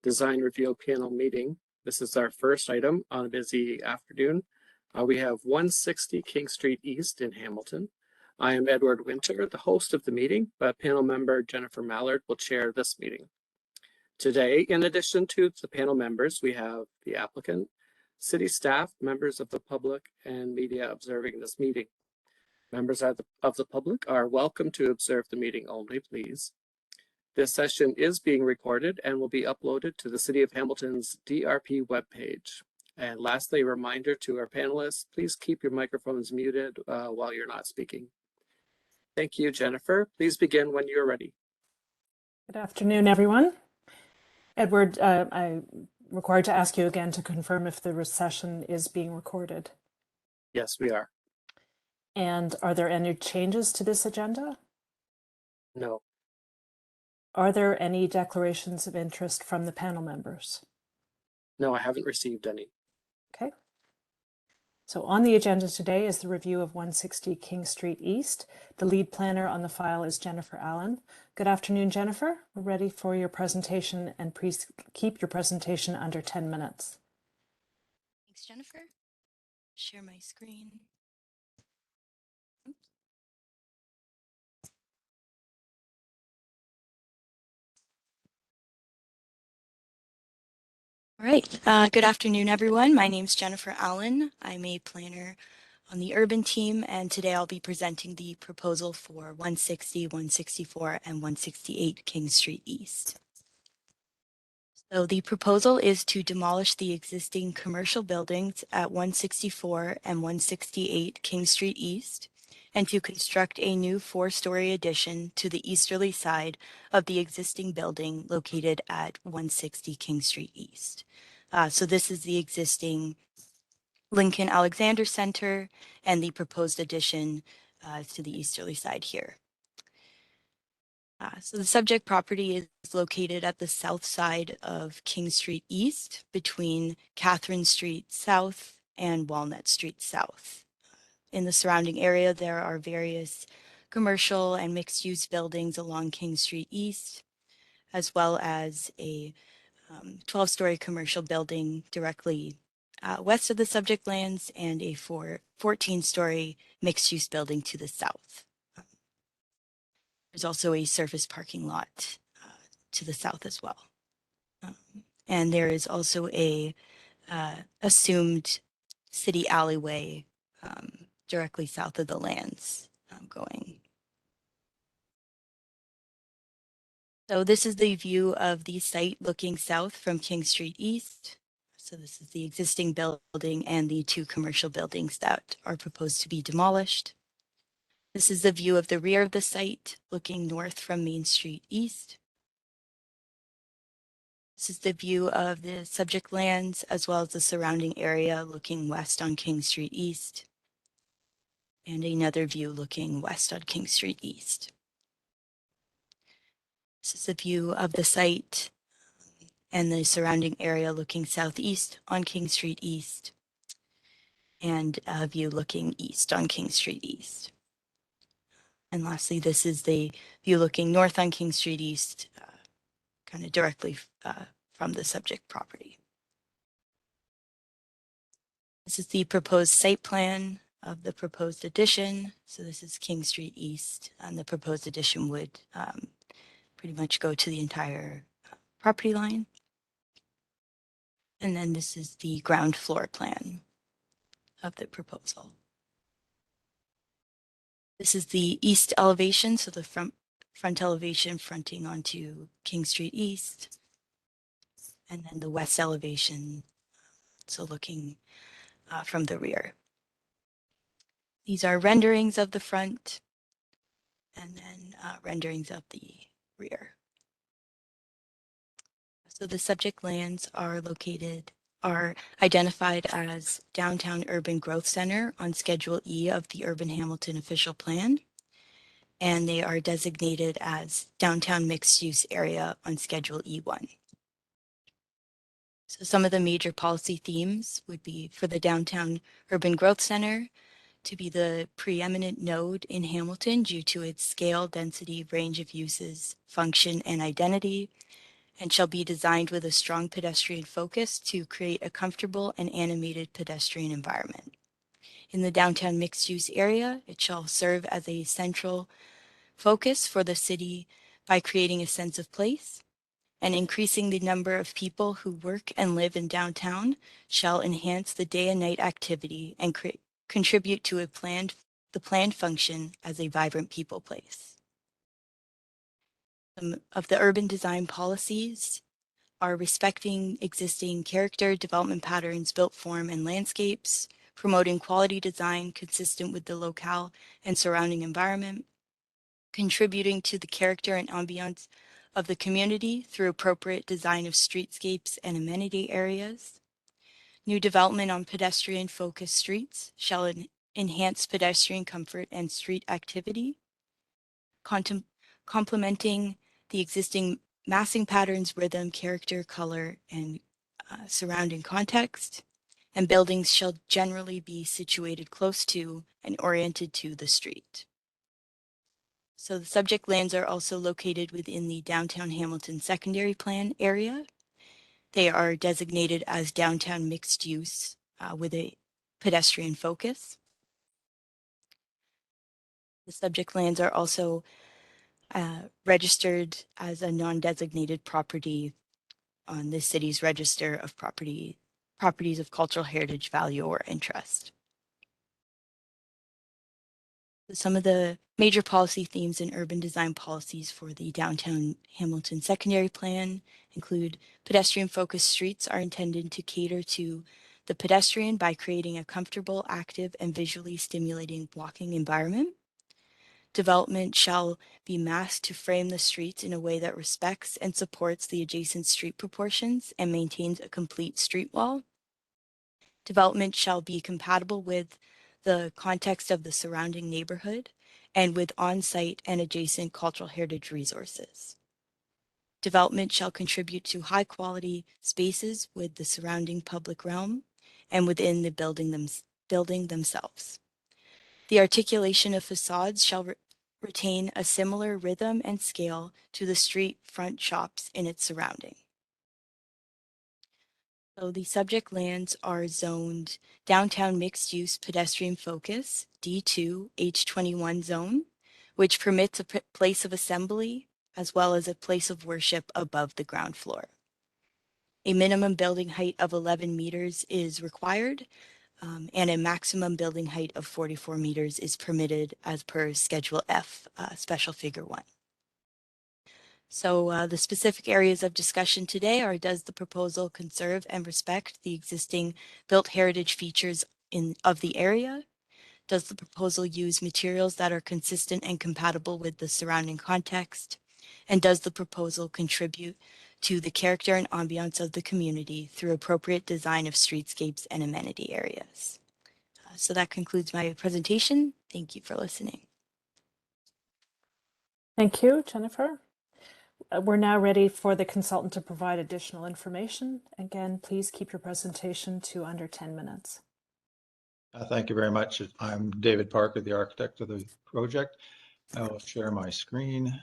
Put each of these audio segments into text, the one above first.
Design Review Panel meeting. This is our first item on a busy afternoon. We have 160 King Street East in Hamilton. I am Edward Winter, the host of the meeting, but panel member Jennifer Mallard will chair this meeting. Today, in addition to the panel members, we have the applicant, city staff, members of the public, and media observing this meeting. Members of the public are welcome to observe the meeting only, please. This session is being recorded and will be uploaded to the City of Hamilton's DRP webpage. And lastly, a reminder to our panelists, please keep your microphones muted while you're not speaking. Thank you, Jennifer. Please begin when you're ready. Good afternoon, everyone. Edward, I'm required to ask you again to confirm if the session is being recorded. Yes, we are. And are there any changes to this agenda? No. Are there any declarations of interest from the panel members? No, I haven't received any. Okay. So on the agenda today is the review of 160 King Street East. The lead planner on the file is Jennifer Allen. Good afternoon, Jennifer. We're ready for your presentation, and please keep your presentation under 10 minutes. Thanks, Jennifer. Share my screen. Oops. All right, good afternoon, everyone. My name is Jennifer Allen. I'm a planner on the urban team, and today I'll be presenting the proposal for 160, 164, and 168 King Street East. So the proposal is to demolish the existing commercial buildings at 164 and 168 King Street East and to construct a new 4-story addition to the easterly side of the existing building located at 160 King Street East. So this is the existing Lincoln Alexander Center and the proposed addition to the easterly side here. So the subject property is located at the south side of King Street East between Catherine Street South and Walnut Street South. In the surrounding area, there are various commercial and mixed-use buildings along King Street East, as well as a 12-story commercial building directly west of the subject lands and a 14-story mixed-use building to the south. There's also a surface parking lot to the south as well. And there is also a assumed city alleyway directly south of the lands going. So this is the view of the site looking south from King Street East. So this is the existing building and the 2 commercial buildings that are proposed to be demolished. This is the view of the rear of the site looking north from Main Street East. This is the view of the subject lands as well as the surrounding area looking west on King Street East. And another view looking west on King Street East. This is a view of the site and the surrounding area looking southeast on King Street East. And a view looking east on King Street East. And lastly, this is the view looking north on King Street East, kind of directly from the subject property. This is the proposed site plan of the proposed addition. So this is King Street East, and the proposed addition would pretty much go to the entire property line. And then this is the ground floor plan of the proposal. This is the east elevation, so the front elevation fronting onto King Street East. And then the west elevation, so looking from the rear. These are renderings of the front and then renderings of the rear. So the subject lands are identified as Downtown Urban Growth Center on Schedule E of the Urban Hamilton Official Plan, and they are designated as Downtown Mixed Use Area on Schedule E1. So some of the major policy themes would be for the Downtown Urban Growth Center to be the preeminent node in Hamilton due to its scale, density, range of uses, function, and identity, and shall be designed with a strong pedestrian focus to create a comfortable and animated pedestrian environment. In the downtown mixed-use area, it shall serve as a central focus for the city by creating a sense of place, and increasing the number of people who work and live in downtown shall enhance the day and night activity and contribute to the planned function as a vibrant people place. Some of the urban design policies are respecting existing character, development patterns, built form, and landscapes, promoting quality design consistent with the locale and surrounding environment, contributing to the character and ambiance of the community through appropriate design of streetscapes and amenity areas. New development on pedestrian-focused streets shall enhance pedestrian comfort and street activity, complementing the existing massing patterns, rhythm, character, color, and surrounding context. And buildings shall generally be situated close to and oriented to the street. So the subject lands are also located within the downtown Hamilton secondary plan area. They are designated as downtown mixed use with a pedestrian focus. The subject lands are also registered as a non-designated property on the city's register of properties of cultural heritage value or interest. Some of the major policy themes in urban design policies for the downtown Hamilton secondary plan include pedestrian-focused streets are intended to cater to the pedestrian by creating a comfortable, active, and visually stimulating walking environment. Development shall be masked to frame the streets in a way that respects and supports the adjacent street proportions and maintains a complete street wall. Development shall be compatible with the context of the surrounding neighborhood and with on-site and adjacent cultural heritage resources. Development shall contribute to high-quality spaces with the surrounding public realm and within the building themselves. The articulation of facades shall retain a similar rhythm and scale to the street front shops in its surrounding. So the subject lands are zoned downtown mixed use pedestrian focus D2 H21 zone, which permits a place of assembly as well as a place of worship above the ground floor. A minimum building height of 11 meters is required, and a maximum building height of 44 meters is permitted as per Schedule F, Special Figure 1. So the specific areas of discussion today are: does the proposal conserve and respect the existing built heritage features of the area? Does the proposal use materials that are consistent and compatible with the surrounding context? And does the proposal contribute to the character and ambiance of the community through appropriate design of streetscapes and amenity areas? So that concludes my presentation. Thank you for listening. Thank you, Jennifer. We're now ready for the consultant to provide additional information. Again, please keep your presentation to under 10 minutes. Thank you very much. I'm David Parker, the architect of the project. I will share my screen.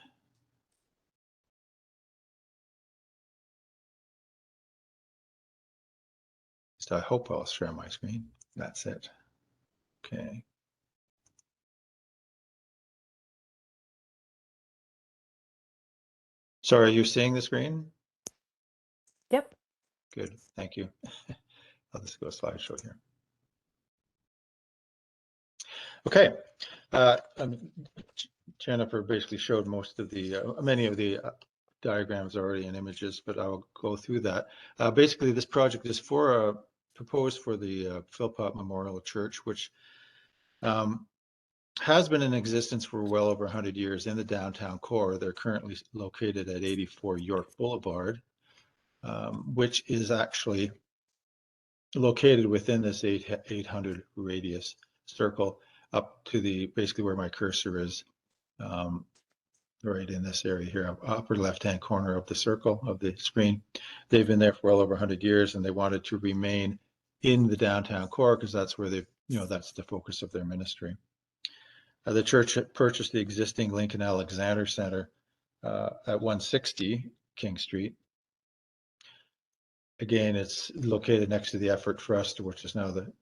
So I hope I'll share my screen. That's it. Okay. So are you seeing the screen? Yep. Good, thank you. I'll just go slideshow here. Okay. Jennifer basically showed most of the, many of the diagrams already and images, but I'll go through that. Basically, this project is proposed for the Philpott Memorial Church, which has been in existence for well over 100 years in the downtown core. They're currently located at 84 York Boulevard, which is actually located within this 800 radius circle up to the basically where my cursor is, right in this area here, upper left-hand corner of the circle of the screen. They've been there for well over 100 years, and they wanted to remain in the downtown core because that's where they, that's the focus of their ministry. The church purchased the existing Lincoln Alexander Center at 160 King Street Again, it's located next to the Effort Trust, which is now the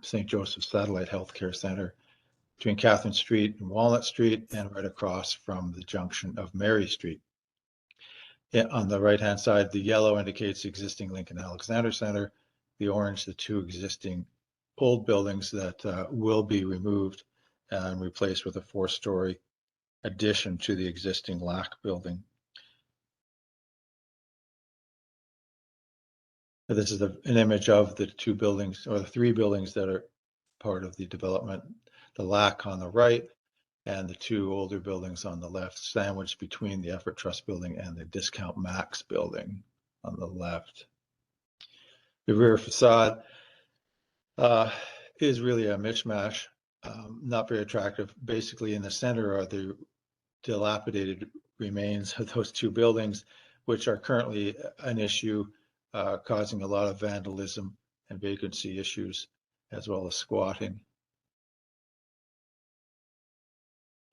St. Joseph's Satellite Healthcare Center, between Catherine Street and Walnut Street, and right across from the junction of Mary Street. On the right-hand side, the yellow indicates the existing Lincoln Alexander Center, the orange, the two existing old buildings that will be removed and replaced with a 4-story addition to the existing LAC building. This is an image of the 2 buildings, or the 3 buildings that are part of the development. The LAC on the right and the 2 older buildings on the left, sandwiched between the Effort Trust building and the Discount Max building on the left. The rear facade is really a mishmash, not very attractive. Basically, in the center are the dilapidated remains of those 2 buildings, which are currently an issue, causing a lot of vandalism and vacancy issues, as well as squatting.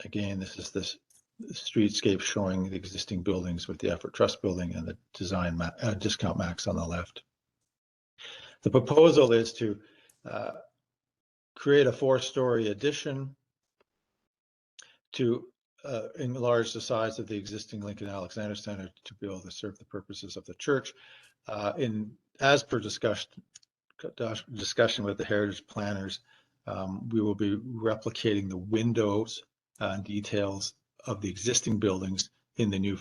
Again, this is this streetscape showing the existing buildings with the Effort Trust building and the Discount Max on the left. The proposal is to create a 4-story addition to enlarge the size of the existing Lincoln Alexander Center to be able to serve the purposes of the church. As per discussion with the heritage planners, we will be replicating the windows and details of the existing buildings in the new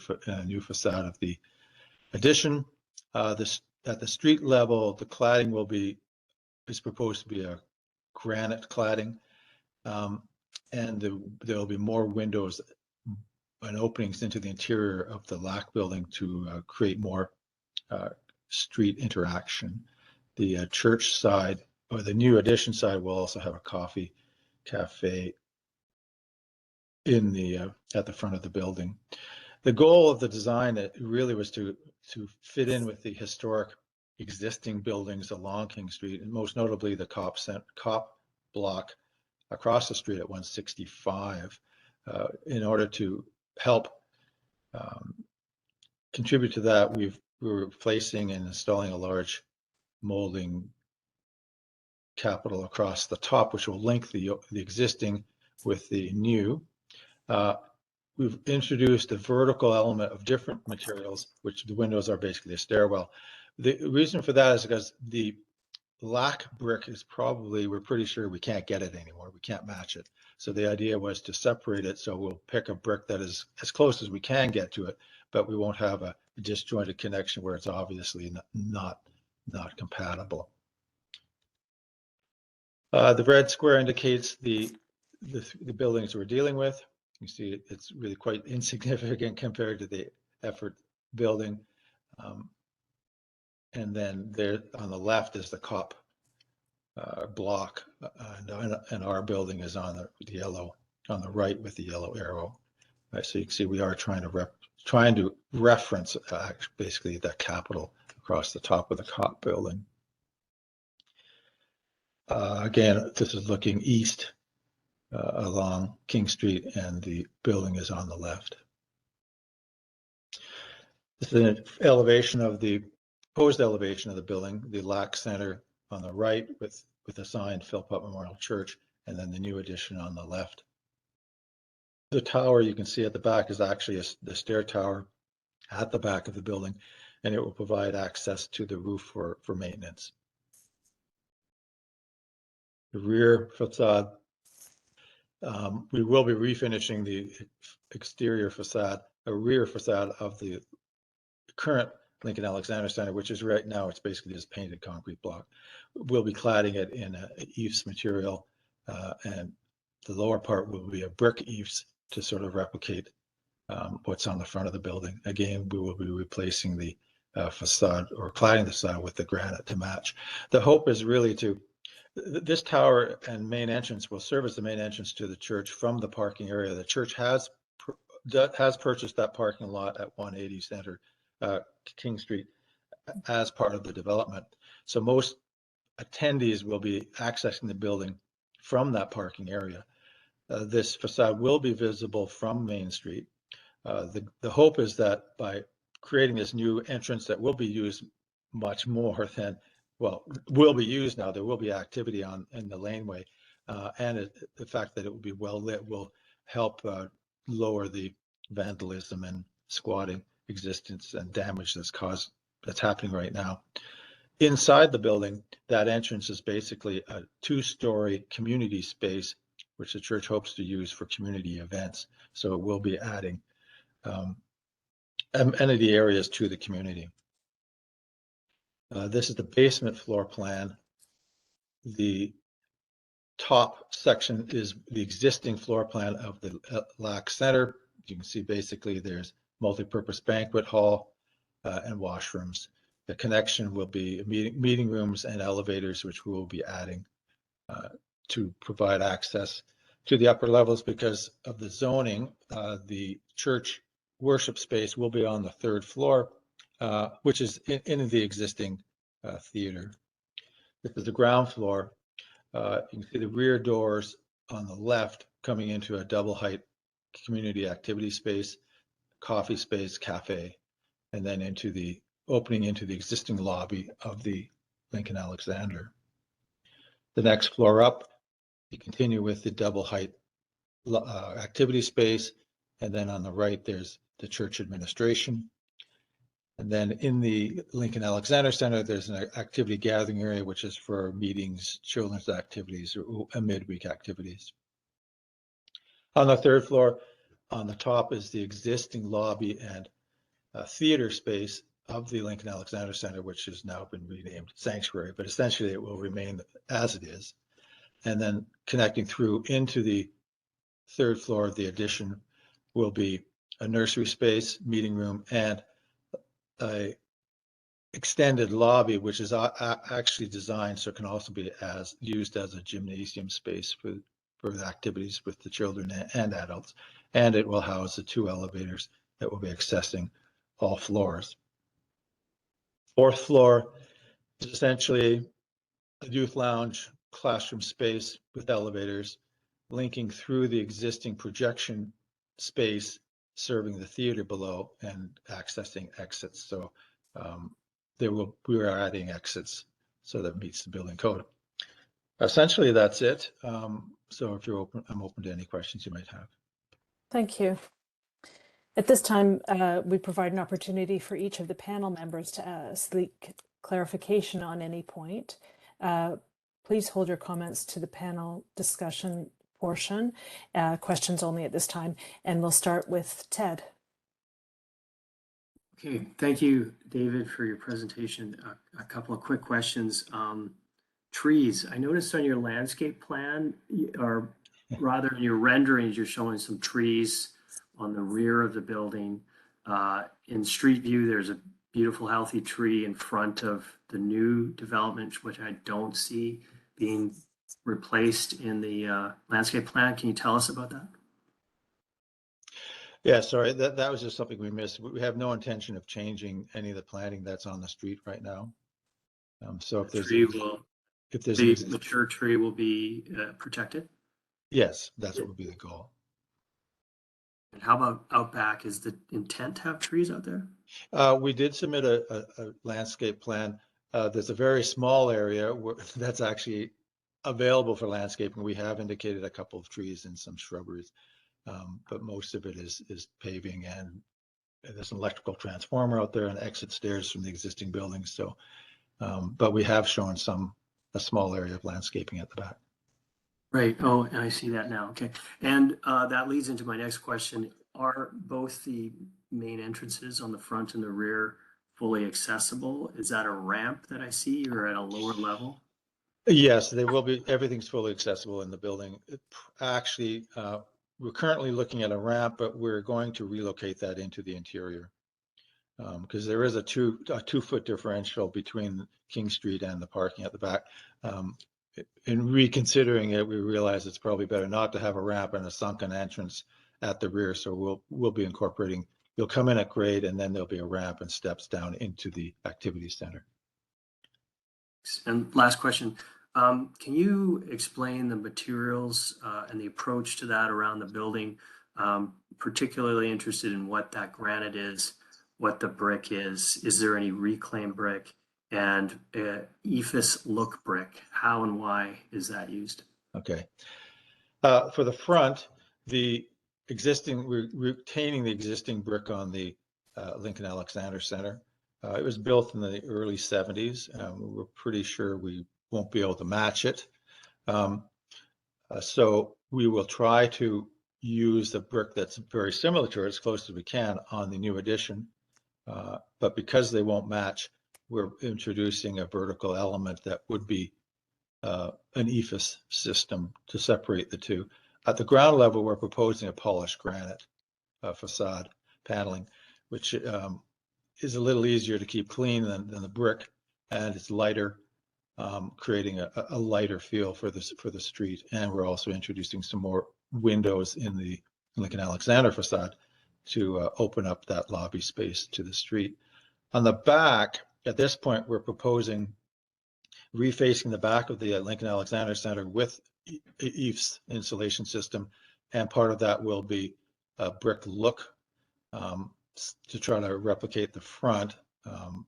facade of the addition. At the street level, the cladding is proposed to be a granite cladding, and there will be more windows and openings into the interior of the LAC building to create more street interaction. The church side, or the new addition side, will also have a coffee cafe at the front of the building. The goal of the design really was to fit in with the historic existing buildings along King Street, and most notably the COP block across the street at 165, in order to help contribute to that. We're replacing and installing a large molding capital across the top, which will link the existing with the new. We've introduced a vertical element of different materials, which the windows are basically a stairwell. The reason for that is because the LAC brick is probably, we're pretty sure we can't get it anymore. We can't match it. So the idea was to separate it. So we'll pick a brick that is as close as we can get to it, but we won't have a disjointed connection where it's obviously not compatible. The red square indicates the buildings we're dealing with. You see it's really quite insignificant compared to the Effort building. And then there on the left is the COP block, and our building is on the yellow, on the right with the yellow arrow. So you can see we are trying to reference basically the capital across the top of the COP building. Again, this is looking east along King Street, and the building is on the left. This is an elevation of the proposed elevation of the building, the LAC Center on the right with a sign, Philpott Memorial Church, and then the new addition on the left. The tower you can see at the back is actually the stair tower at the back of the building, and it will provide access to the roof for maintenance. The rear facade, we will be refinishing the exterior facade, a rear facade of the current Lincoln Alexander Center, which is right now, it's basically just painted concrete block. We'll be cladding it in a eaves material, and the lower part will be a brick eaves to sort of replicate what's on the front of the building. Again, we will be replacing the facade, or cladding the facade with the granite to match. The hope is really this tower and main entrance will serve as the main entrance to the church from the parking area. The church has purchased that parking lot at 180 Center King Street as part of the development. So most attendees will be accessing the building from that parking area. This facade will be visible from Main Street. The hope is that by creating this new entrance that will be used much more than, well, will be used now. There will be activity in the laneway, and the fact that it will be well lit will help lower the vandalism and squatting existence and damage that's happening right now. Inside the building, that entrance is basically a 2-story community space, which the church hopes to use for community events. So it will be adding amenity areas to the community. This is the basement floor plan. The top section is the existing floor plan of the LAC Center. You can see basically there's multi-purpose banquet hall and washrooms. The connection will be meeting rooms and elevators, which we will be adding to provide access to the upper levels. Because of the zoning, the church worship space will be on the 3rd floor, which is in the existing theater. This is the ground floor. You can see the rear doors on the left coming into a double height community activity space, coffee space, cafe, and then into the opening into the existing lobby of the Lincoln Alexander. The next floor up, you continue with the double height activity space, and then on the right there's the church administration. And then in the Lincoln Alexander Center, there's an activity gathering area, which is for meetings, children's activities, or midweek activities. On the 3rd floor, on the top is the existing lobby and theater space of the Lincoln Alexander Center, which has now been renamed Sanctuary, but essentially it will remain as it is. And then connecting through into the 3rd floor of the addition will be a nursery space, meeting room, and a extended lobby, which is actually designed so it can also be used as a gymnasium space for the activities with the children and adults. And it will house the 2 elevators that will be accessing all floors. 4th floor is essentially a youth lounge, classroom space with elevators linking through the existing projection space serving the theater below and accessing exits. So we are adding exits so that meets the building code. Essentially, that's it. So if you're open, I'm open to any questions you might have. Thank you. At this time, we provide an opportunity for each of the panel members to seek clarification on any point. Please hold your comments to the panel discussion portion, questions only at this time, and we'll start with Ted. Okay, thank you, David, for your presentation. A couple of quick questions. Trees, I noticed on your landscape plan, or rather in your renderings, you're showing some trees on the rear of the building. In street view, there's a beautiful, healthy tree in front of the new development, which I don't see being replaced in the landscape plan. Can you tell us about that? Yeah, sorry, that was just something we missed. We have no intention of changing any of the planting that's on the street right now. So if there's the mature tree will be protected? Yes, that's what would be the goal. And how about out back? Is the intent to have trees out there? We did submit a landscape plan. There's a very small area that's actually available for landscaping. We have indicated a couple of trees and some shrubberies, but most of it is paving, and there's an electrical transformer out there and exit stairs from the existing buildings. So, but we have shown a small area of landscaping at the back. Right. Oh, and I see that now. Okay. And that leads into my next question. Are both the main entrances on the front and the rear fully accessible? Is that a ramp that I see, or at a lower level? Yes, they will be. Everything's fully accessible in the building. Actually, we're currently looking at a ramp, but we're going to relocate that into the interior because there is a 2-foot differential between King Street and the parking at the back. In reconsidering it, we realize it's probably better not to have a ramp and a sunken entrance at the rear. So we'll be incorporating. You'll come in at grade, and then there'll be a ramp and steps down into the activity center. And last question, can you explain the materials and the approach to that around the building? Particularly interested in what that granite is, what the brick is. Is there any reclaimed brick? and ephes look brick. How and why is that used? Okay. For the front, we're retaining the existing brick on the Lincoln Alexander Center. It was built in the early 70s. We're pretty sure we won't be able to match it. So we will try to use the brick that's very similar to it as close as we can on the new addition. But because they won't match, we're introducing a vertical element that would be an ephes system to separate the two. At the ground level, we're proposing a polished granite facade paneling, which is a little easier to keep clean than the brick, and it's lighter, creating a lighter feel for the street. And we're also introducing some more windows in the Lincoln Alexander facade to open up that lobby space to the street. On the back, at this point, we're proposing refacing the back of the Lincoln Alexander Center with eaves insulation system, and part of that will be a brick look to try to replicate the front,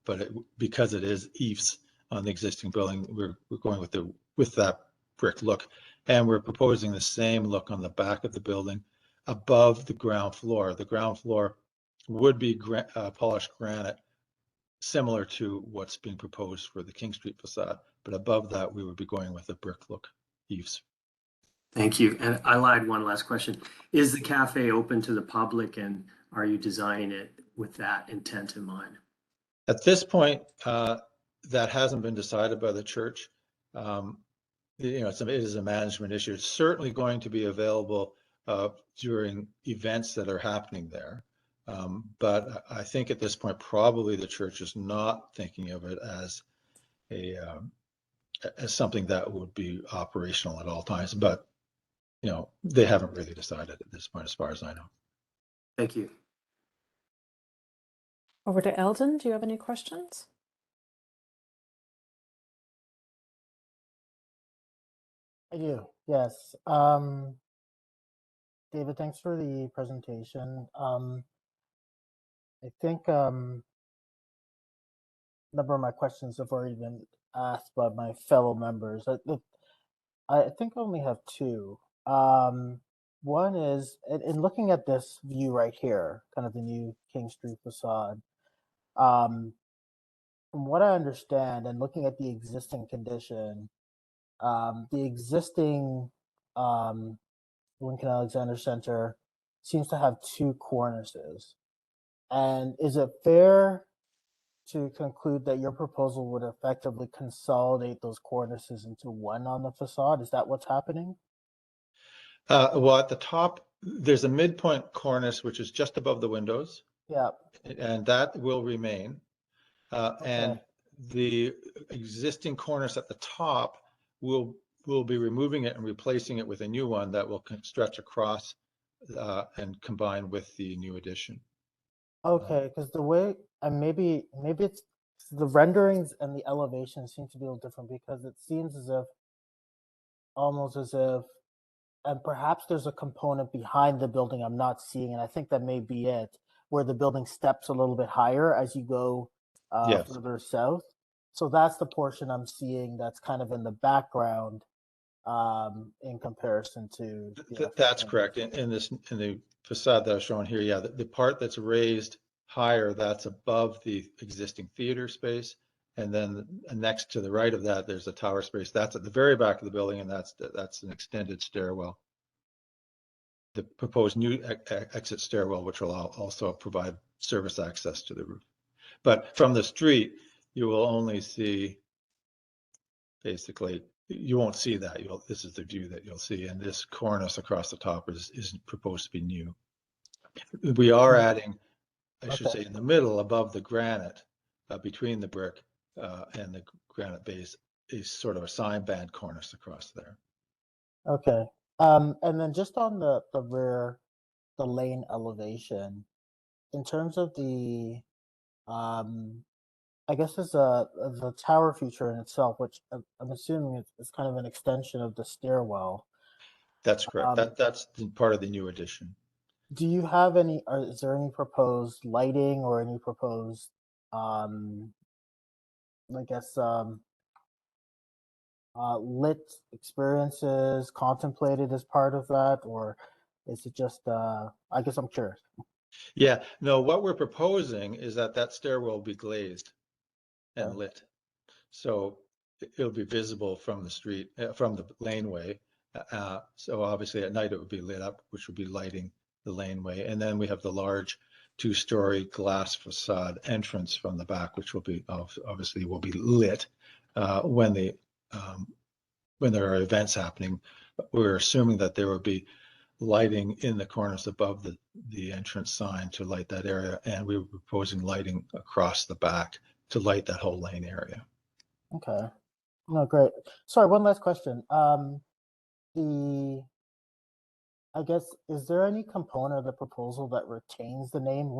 but because it is eaves on the existing building, we're going with that brick look, and we're proposing the same look on the back of the building above the ground floor. The ground floor would be polished granite, similar to what's being proposed for the King Street facade, but above that, we would be going with a brick look eaves. Thank you. And I lied, one last question. Is the cafe open to the public, and are you designing it with that intent in mind? At this point, that hasn't been decided by the church. It is a management issue. It's certainly going to be available during events that are happening there. But I think at this point, probably the church is not thinking of it as as something that would be operational at all times. But they haven't really decided at this point, as far as I know. Thank you. Over to Eldon. Do you have any questions? I do, yes. David, thanks for the presentation. I think a number of my questions have already been asked by my fellow members. I think I only have two. One is, in looking at this view right here, kind of the new King Street facade, from what I understand and looking at the existing condition, the existing Lincoln Alexander Center seems to have two cornices. And is it fair to conclude that your proposal would effectively consolidate those cornices into one on the facade? Is that what's happening? Well, at the top, there's a midpoint cornice, which is just above the windows. Yeah. And that will remain. And Okay. the existing cornice at the top, we'll be removing it and replacing it with a new one that will stretch across and combine with the new addition. Okay, because the way, and maybe it's the renderings and the elevation seem to be a little different, because it seems as if, almost as if, and perhaps there's a component behind the building I'm not seeing, and I think that may be it, where the building steps a little bit higher as you go Yes. further south. So that's the portion I'm seeing that's kind of in the background in comparison to. That's correct. In the facade that I was showing here, yeah, the part that's raised higher, that's above the existing theater space. And then next to the right of that, there's a tower space. That's at the very back of the building, and that's an extended stairwell. The proposed new exit stairwell, which will also provide service access to the roof. But from the street, you will only see, basically, you won't see that. This is the view that you'll see, and this cornice across the top is proposed to be new. We are adding, I should say, in the middle, above the granite, between the brick and the granite base, is sort of a sign band cornice across there. Okay. And then just on the rear, the lane elevation, in terms of the, I guess it's the tower feature in itself, which I'm assuming is kind of an extension of the stairwell. That's correct. That's part of the new addition. Do you have any, or is there any proposed lighting or any proposed I guess, lit experiences contemplated as part of that, or is it just, I guess I'm curious. Yeah, no, what we're proposing is that that stairwell be glazed and Okay. lit. So it'll be visible from the street, from the laneway. So obviously at night it would be lit up, which would be lighting the laneway. And then we have the large 2-story glass facade entrance from the back, which will be obviously will be lit when there are events happening. We're assuming that there will be lighting in the corners above the entrance sign to light that area, and we were proposing lighting across the back to light that whole lane area. Okay. No, great. Sorry, one last question. I guess, is there any component of the proposal that retains the name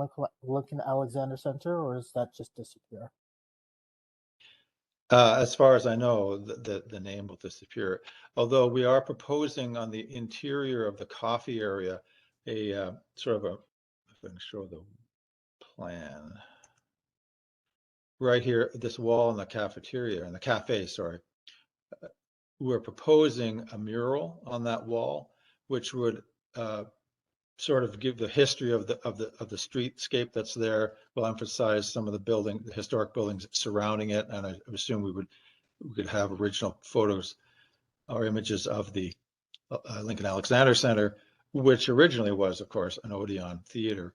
Lincoln Alexander Center, or does that just disappear? As far as I know, the name will disappear. Although we are proposing on the interior of the coffee area a sort of a, if I can show the plan. Right here, this wall in the cafeteria, in the cafe, sorry. We're proposing a mural on that wall, which would sort of give the history of the streetscape that's there. Will emphasize some of the historic buildings surrounding it, and I assume we could have original photos or images of the Lincoln Alexander Center, which originally was, of course, an Odeon theater.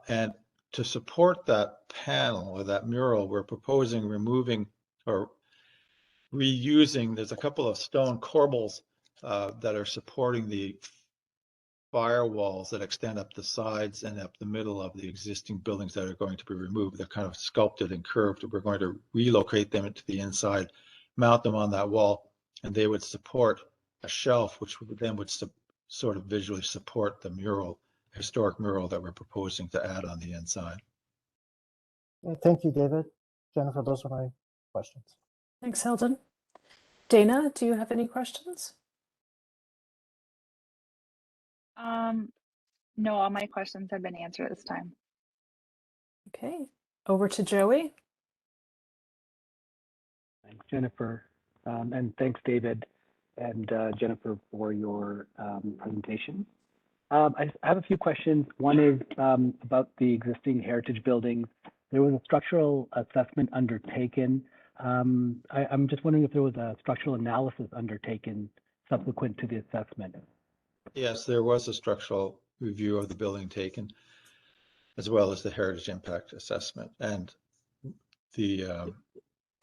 And to support that panel or that mural, we're proposing removing or reusing, there's a couple of stone corbels that are supporting the firewalls that extend up the sides and up the middle of the existing buildings that are going to be removed. They're kind of sculpted and curved. We're going to relocate them into the inside, mount them on that wall, and they would support a shelf, which would sort of visually support the mural, historic mural that we're proposing to add on the inside. Thank you, David. Jennifer, those are my questions. Thanks, Heldon. Dana, do you have any questions? No, all my questions have been answered this time. Okay, over to Joey. Thanks, Jennifer, and thanks, David and Jennifer, for your presentation. I have a few questions. One is about the existing heritage buildings. There was a structural assessment undertaken. I'm just wondering if there was a structural analysis undertaken subsequent to the assessment. Yes, there was a structural review of the building taken, as well as the heritage impact assessment. And was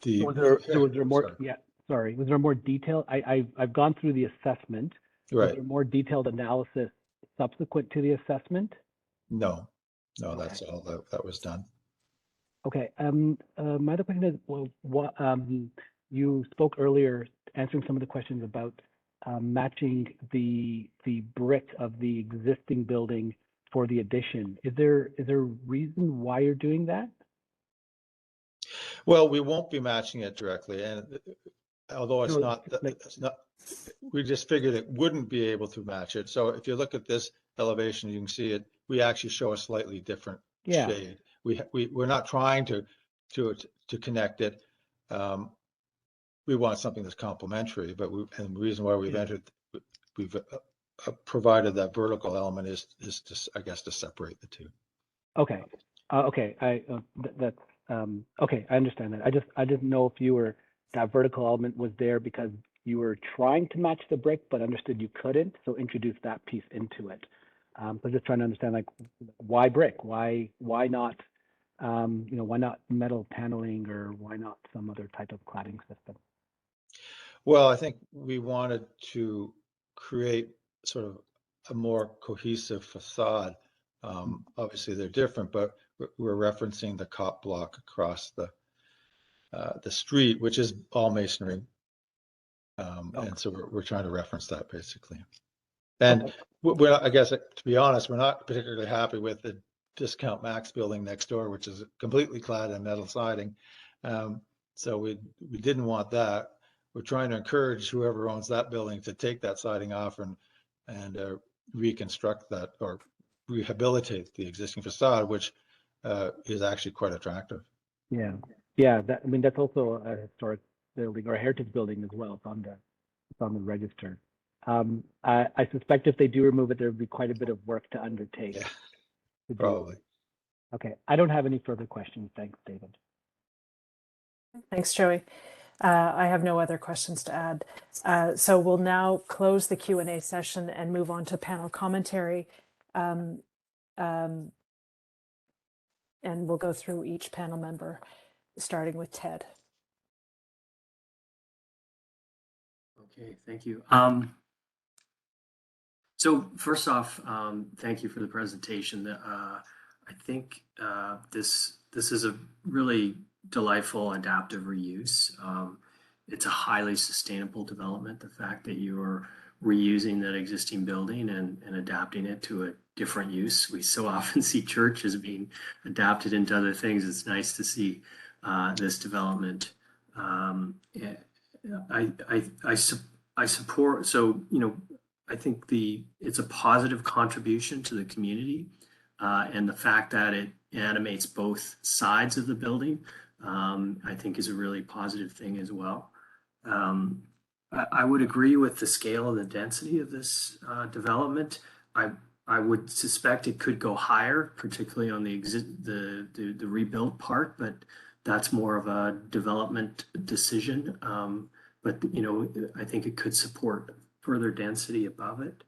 there more? Sorry. Yeah, sorry. Was there more detail? I've gone through the assessment. Right. Was there more detailed analysis subsequent to the assessment? No, Okay. That's all that was done. Okay. My other question is, well, you spoke earlier answering some of the questions about matching the brick of the existing building for the addition. Is there a reason why you're doing that? Well, we won't be matching it directly, and although it's not, we just figured it wouldn't be able to match it. So if you look at this elevation, you can see it. We actually show a slightly different shade. We're not trying to connect it. We want something that's complementary, but and the reason why we've provided that vertical element is to, I guess, to separate the two. Okay. Okay. Okay. I understand that. I didn't know if that vertical element was there because you were trying to match the brick, but understood you couldn't, so introduce that piece into it. So just trying to understand, like, why brick? Why not? Why not metal paneling, or why not some other type of cladding system? Well, I think we wanted to create sort of a more cohesive facade. Obviously, they're different, but we're referencing the cop block across the street, which is all masonry. And so we're trying to reference that basically. And I guess, to be honest, we're not particularly happy with the Discount Max building next door, which is completely clad in metal siding. So we didn't want that. We're trying to encourage whoever owns that building to take that siding off and reconstruct that or rehabilitate the existing facade, which is actually quite attractive. Yeah. Yeah, I mean, that's also a historic building or a heritage building as well. It's on the register. I suspect if they do remove it, there would be quite a bit of work to undertake. Yeah, to do. probably. Okay, I don't have any further questions. Thanks, David. Thanks, Joey. I have no other questions to add. So we'll now close the Q&A session and move on to panel commentary. And we'll go through each panel member, starting with Ted. Okay, thank you. So first off, thank you for the presentation. I think this is a really delightful adaptive reuse. It's a highly sustainable development. The fact that you're reusing that existing building and adapting it to a different use. We so often see churches being adapted into other things. It's nice to see this development. I support, so, you know, I think it's a positive contribution to the community, and the fact that it animates both sides of the building, I think is a really positive thing as well. I would agree with the scale and the density of this development. I would suspect it could go higher, particularly on the rebuilt part, but that's more of a development decision. But you know, I think it could support further density above it.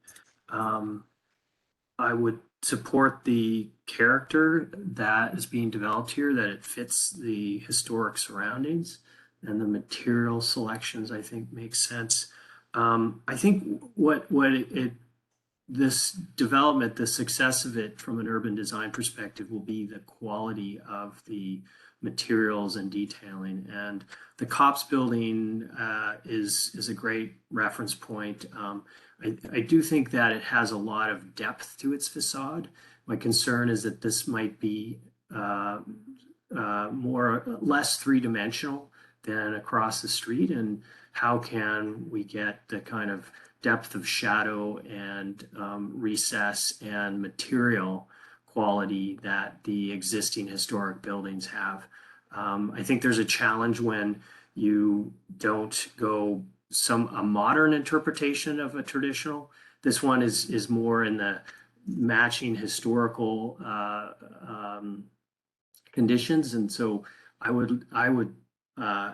I would support the character that is being developed here, that it fits the historic surroundings, and the material selections I think make sense. I think this development, the success of it from an urban design perspective will be the quality of the materials and detailing. And the COPS building is a great reference point. I do think that it has a lot of depth to its facade. My concern is that this might be less three-dimensional than across the street, and how can we get the kind of depth of shadow and recess and material quality that the existing historic buildings have. I think there's a challenge when you don't go a modern interpretation of a traditional. This one is more in the matching historical conditions, and so I would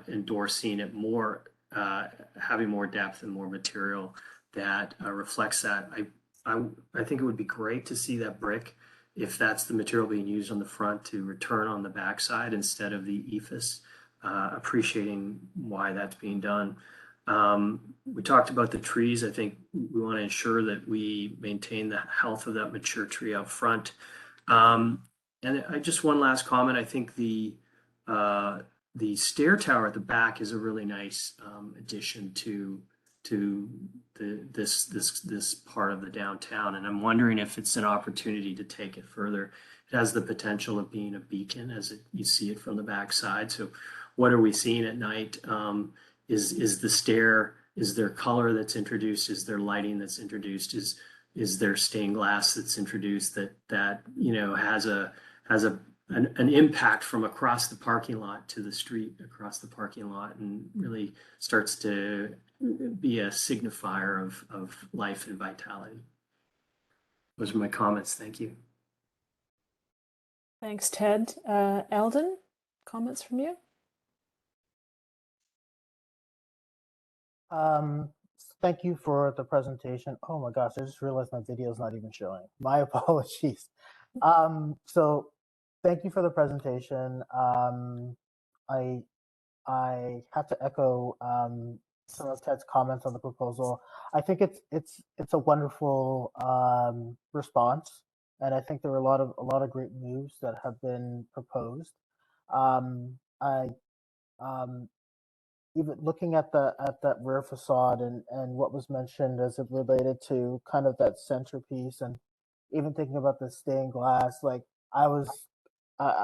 endorse seeing it more, having more depth and more material that reflects that. I think it would be great to see that brick, if that's the material being used on the front, to return on the backside instead of the ephes. Appreciating why that's being done. We talked about the trees. I think we want to ensure that we maintain the health of that mature tree up front. And just one last comment. I think the stair tower at the back is a really nice addition to this part of the downtown, and I'm wondering if it's an opportunity to take it further. It has the potential of being a beacon you see it from the backside. So what are we seeing at night? Is the stair, is there color that's introduced? Is there lighting that's introduced? Is there stained glass that's introduced that you know has an impact from across the parking lot to the street, across the parking lot, and really starts to be a signifier of life and vitality. Those are my comments. Thank you. Thanks, Ted. Eldon, comments from you? Thank you for the presentation. Oh my gosh, I just realized my video is not even showing. My apologies. So thank you for the presentation. I have to echo some of Ted's comments on the proposal. I think it's a wonderful response, and I think there are a lot of great moves that have been proposed. Even looking at that rear facade and what was mentioned as it related to kind of that centerpiece, and even thinking about the stained glass, like I was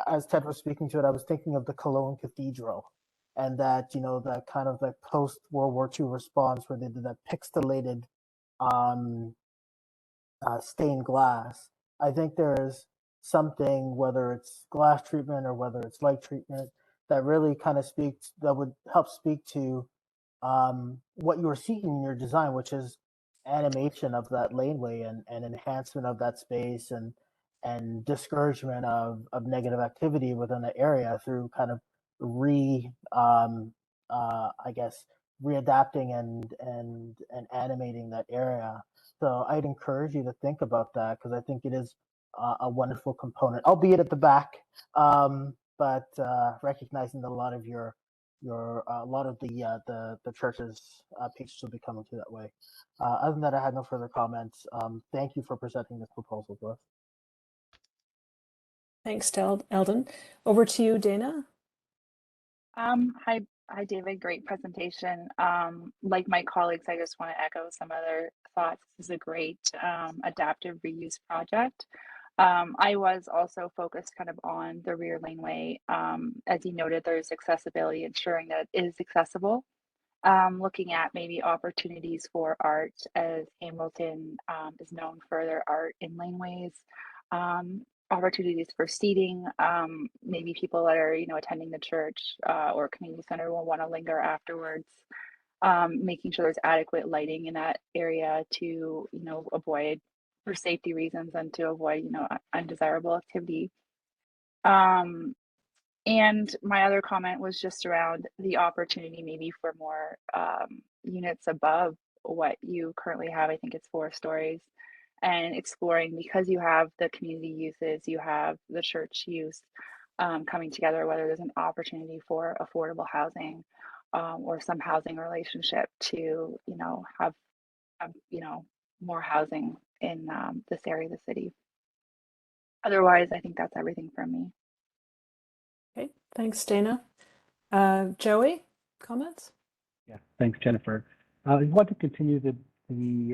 as Ted was speaking to it, I was thinking of the Cologne Cathedral, and that, you know, that kind of like post World War II response where they did that pixelated stained glass. I think there's something, whether it's glass treatment or whether it's light treatment, that really kind of speaks, that would help speak to what you were seeking in your design, which is animation of that laneway and enhancement of that space and discouragement of negative activity within the area through kind of I guess readapting and animating that area. So I'd encourage you to think about that because I think it is a wonderful component, albeit at the back, but recognizing that a lot of a lot of the church's patrons will be coming to that way. Other than that, I had no further comments. Thank you for presenting this proposal to us. Thanks, Eldon. Over to you, Dana. Hi, David. Great presentation. Like my colleagues, I just want to echo some other thoughts. This is a great adaptive reuse project. I was also focused kind of on the rear laneway. As you noted, there's accessibility, ensuring that it is accessible. Looking at maybe opportunities for art, as Hamilton is known for their art in laneways. Opportunities for seating, maybe people that are, attending the church or community center will want to linger afterwards. Making sure there's adequate lighting in that area to, avoid for safety reasons and to avoid, undesirable activity. And my other comment was just around the opportunity maybe for more units above what you currently have. I think it's 4 stories, and exploring, because you have the community uses, you have the church use coming together, whether there's an opportunity for affordable housing or some housing relationship to, have more housing in this area of the city. Otherwise, I think that's everything from me. Okay, thanks, Dana. Joey, comments? Yeah, thanks, Jennifer. I want to continue the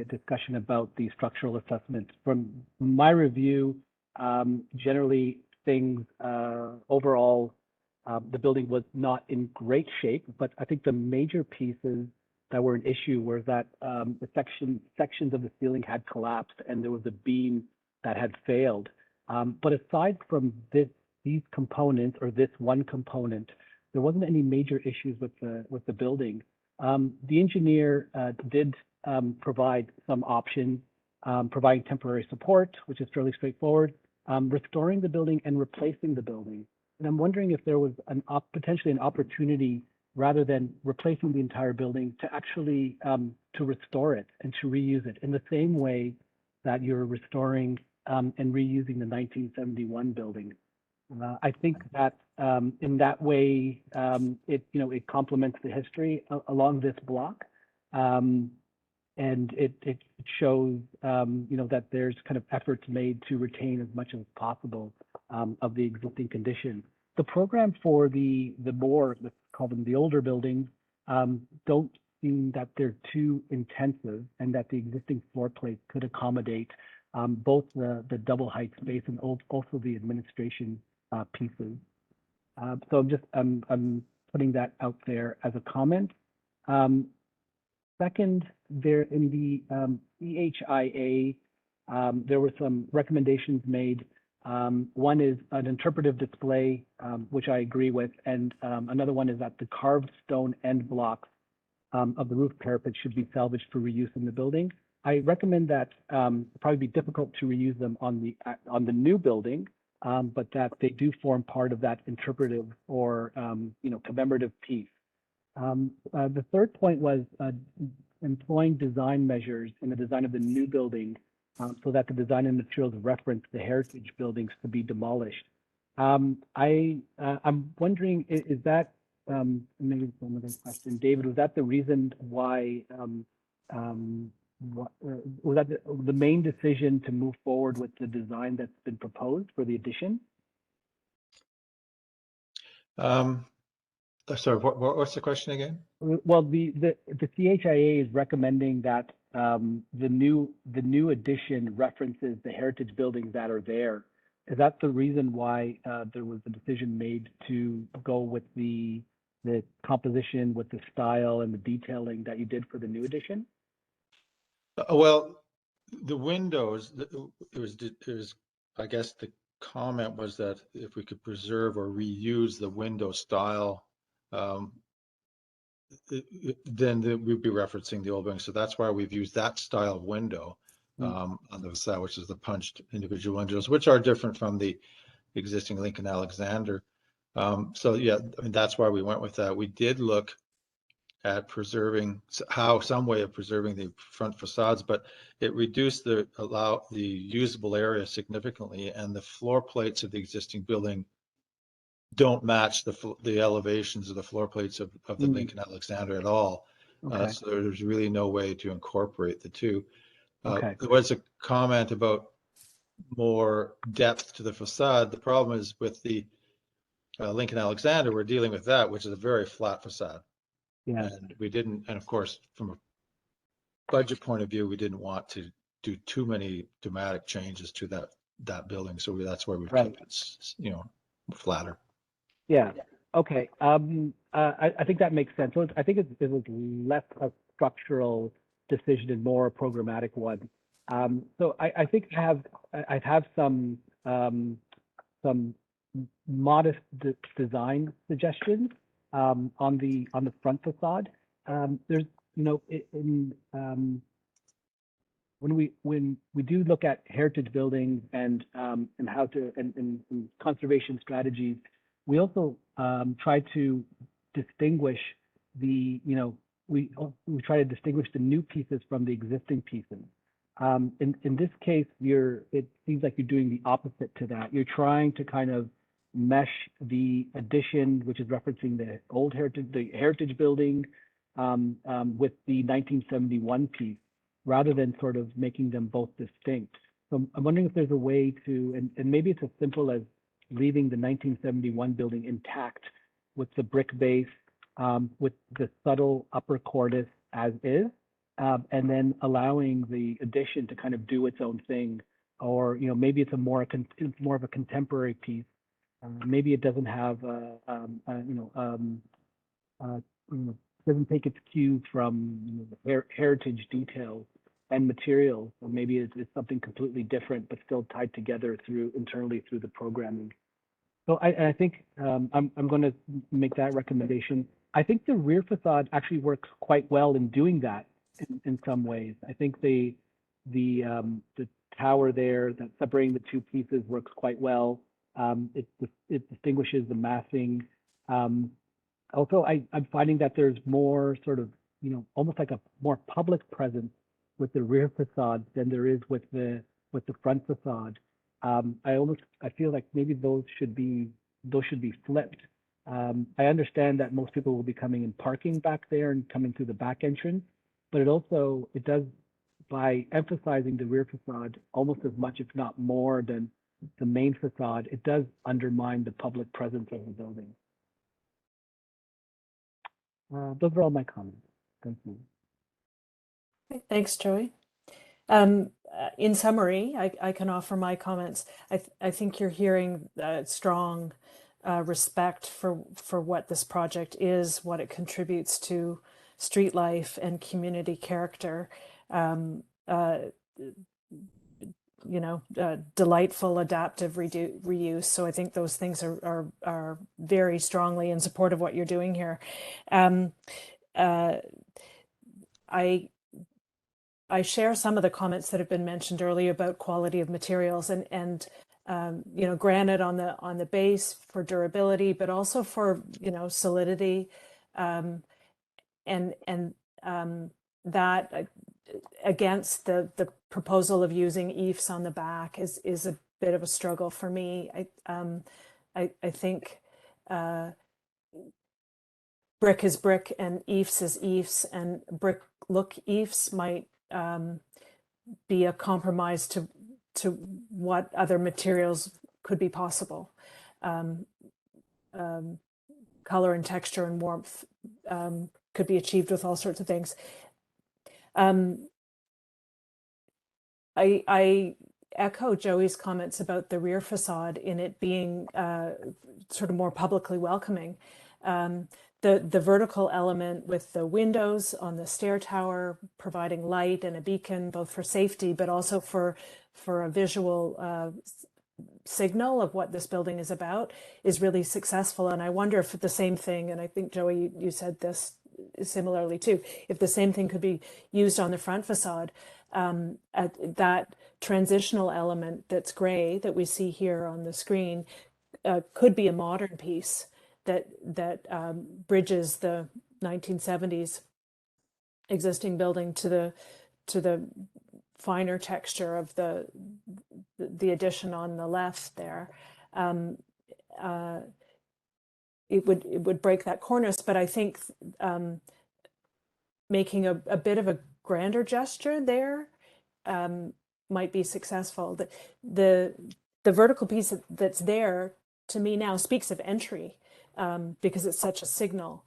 discussion about the structural assessment. From my review, generally things overall, the building was not in great shape, but I think the major pieces that were an issue were that the sections of the ceiling had collapsed and there was a beam that had failed. But aside from these components or this one component, there wasn't any major issues with the building. The engineer did provide some options, providing temporary support, which is fairly straightforward, restoring the building and replacing the building. And I'm wondering if there was potentially an opportunity, rather than replacing the entire building, to actually to restore it and to reuse it in the same way that you're restoring and reusing the 1971 building. I think that in that way, it complements the history along this block, and it shows that there's kind of efforts made to retain as much as possible of the existing condition. The program for the more, let's call them the older buildings, don't seem that they're too intensive, and that the existing floor plate could accommodate both the double height space and also the administration pieces. So I'm putting that out there as a comment. Second, there in the EHIA, there were some recommendations made. One is an interpretive display, which I agree with, and another one is that the carved stone end blocks of the roof parapet should be salvaged for reuse in the building. I recommend that it'd probably be difficult to reuse them on the new building, but that they do form part of that interpretive or commemorative piece. The third point was employing design measures in the design of the new building so that the design and materials reference the heritage buildings to be demolished. I'm wondering, is that, maybe another question, David, was that the reason why, was that the main decision to move forward with the design that's been proposed for the addition? Sorry, what's the question again? Well, the CHIA is recommending that the new addition references the heritage buildings that are there. Is that the reason why there was a decision made to go with the composition, with the style and the detailing that you did for the new addition? Well, the windows, it was I guess the comment was that if we could preserve or reuse the window style, then we'd be referencing the old building. So that's why we've used that style of window on the facade, which is the punched individual windows, which are different from the existing Lincoln Alexander. So yeah, I mean, that's why we went with that. We did look at preserving some way of preserving the front facades, but it reduced the usable area significantly, and the floor plates of the existing building don't match the elevations of the floor plates of the Lincoln Alexander at all. Okay. So there's really no way to incorporate the two. Okay. There was a comment about more depth to the facade. The problem is with the Lincoln Alexander, we're dealing with that, which is a very flat facade. Yeah. And we didn't, and of course, from a budget point of view, we didn't want to do too many dramatic changes to that building. So that's why we've kept it, flatter. Yeah. Okay. I think that makes sense. So I think it was less a structural decision and more a programmatic one. So I think I have some modest design suggestions on the front facade. There's when we do look at heritage buildings and how to and conservation strategies, we also try to distinguish we try to distinguish the new pieces from the existing pieces. In this case, it seems like you're doing the opposite to that. You're trying to kind of mesh the addition, which is referencing the heritage building, with the 1971 piece, rather than sort of making them both distinct. So I'm wondering if there's a way to, and maybe it's as simple as leaving the 1971 building intact with the brick base, with the subtle upper cornice as is, and then allowing the addition to kind of do its own thing. Or maybe it's more of a contemporary piece. Maybe it doesn't have doesn't take its cues from heritage details and materials, or maybe it's something completely different but still tied together internally through the programming. So I think I'm going to make that recommendation. I think the rear facade actually works quite well in doing that in some ways. I think the tower there that separating the two pieces works quite well. It distinguishes the massing. Also, I'm finding that there's more sort of, almost like a more public presence with the rear facade than there is with the front facade. I feel like maybe those should be flipped. I understand that most people will be coming and parking back there and coming through the back entrance, but it does, by emphasizing the rear facade almost as much, if not more, than the main facade, it does undermine the public presence of the building. Those are all my comments. Thank you. Thanks, Joey. In summary, I can offer my comments. I think you're hearing strong respect for what this project is, what it contributes to street life and community character. Delightful adaptive reuse. So I think those things are very strongly in support of what you're doing here. I share some of the comments that have been mentioned earlier about quality of materials and granite on the base for durability, but also for solidity, and that against the proposal of using eaves on the back is a bit of a struggle for me. I think brick is brick and eaves is eaves, and brick look eaves might be a compromise to what other materials could be possible. Color and texture and warmth could be achieved with all sorts of things. I echo Joey's comments about the rear facade in it being sort of more publicly welcoming. The vertical element with the windows on the stair tower providing light and a beacon, both for safety but also for a visual signal of what this building is about is really successful. And I wonder if the same thing, and I think Joey, you said this similarly too, if the same thing could be used on the front facade, at that transitional element that's gray that we see here on the screen could be a modern piece that bridges the 1970s existing building to the finer texture of the addition on the left there. It would break that cornice, but I think making a bit of a grander gesture there might be successful. The vertical piece that's there to me now speaks of entry because it's such a signal,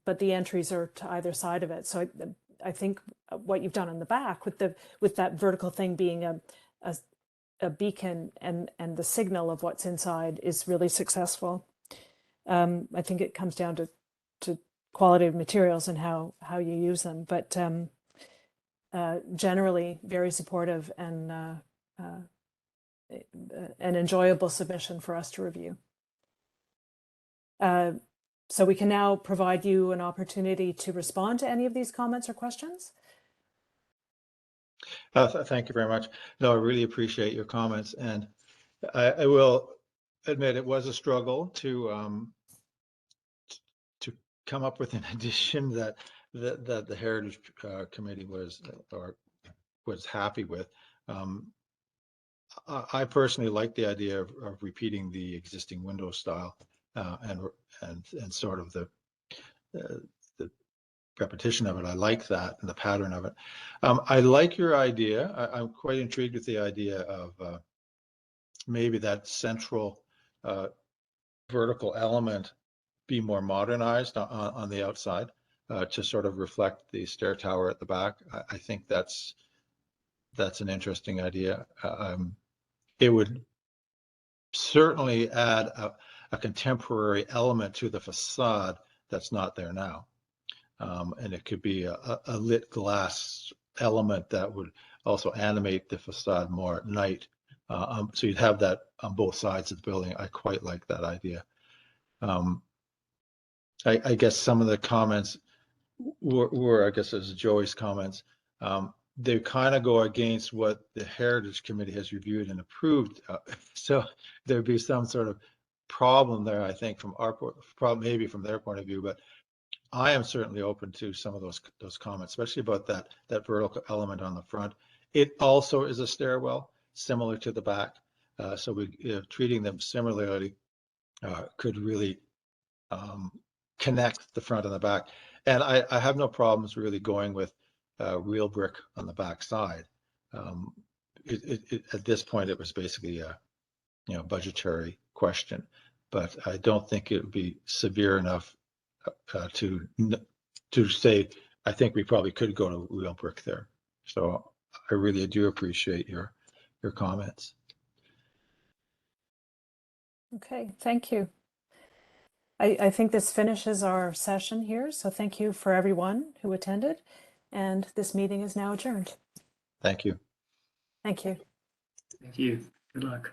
but the entries are to either side of it. So I think what you've done on the back with that vertical thing being a beacon and the signal of what's inside is really successful. I think it comes down to quality of materials and how you use them, but generally very supportive and an enjoyable submission for us to review. So we can now provide you an opportunity to respond to any of these comments or questions. Thank you very much. No, I really appreciate your comments, and I will admit it was a struggle to come up with an addition that the Heritage Committee was happy with. I personally like the idea of repeating the existing window style and sort of the repetition of it. I like that and the pattern of it. I like your idea. I'm quite intrigued with the idea of maybe that central vertical element be more modernized on the outside to sort of reflect the stair tower at the back. I think that's an interesting idea. It would certainly add a contemporary element to the facade that's not there now. And it could be a lit glass element that would also animate the facade more at night. So you'd have that on both sides of the building. I quite like that idea. I guess some of the comments were, I guess, as Joey's comments, they kind of go against what the Heritage Committee has reviewed and approved. So there'd be some sort of problem there, I think, from our maybe from their point of view. But I am certainly open to some of those comments, especially about that vertical element on the front. It also is a stairwell, similar to the back. So treating them similarly could really connect the front and the back. And I have no problems really going with real brick on the back side. At this point, it was basically a budgetary question, but I don't think it would be severe enough to say I think we probably could go to real brick there. So I really do appreciate your comments. Okay, thank you. I think this finishes our session here. So thank you for everyone who attended, and this meeting is now adjourned. Thank you. Thank you. Thank you. Good luck.